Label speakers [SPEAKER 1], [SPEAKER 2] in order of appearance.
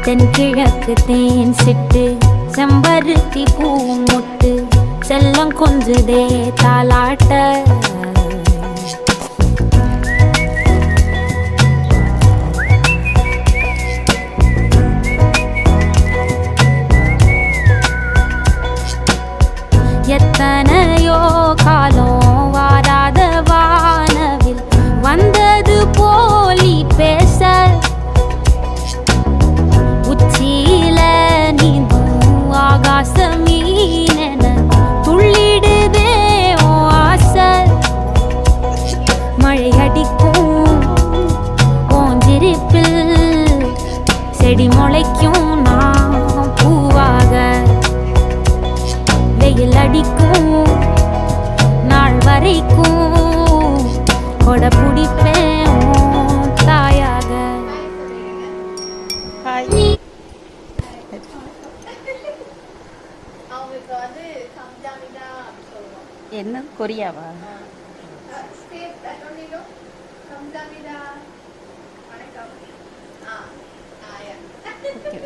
[SPEAKER 1] தென்கிழக்கு தேன் சிட்டு செம்பருத்தி பூ முட்டு செல்லம் கொஞ்சுதே தாலாட்ட எத்தனையோ காலம் வாராத வானவில் வந்தது போலி பேச உச்சியில நீந்தும் ஆகாச மீனென துள்ளிடுதே ஓ ஆசை மழை அடிக்கும் ஓஞ்சிருப்பில் செடி முளைக்கும் நான் பூவாக வெயில் அடிக்கும் நாள் வரைக்கும் கொடை பிடிப்பேன் தாயாக.
[SPEAKER 2] என்ன கொரியாவா? ஓகே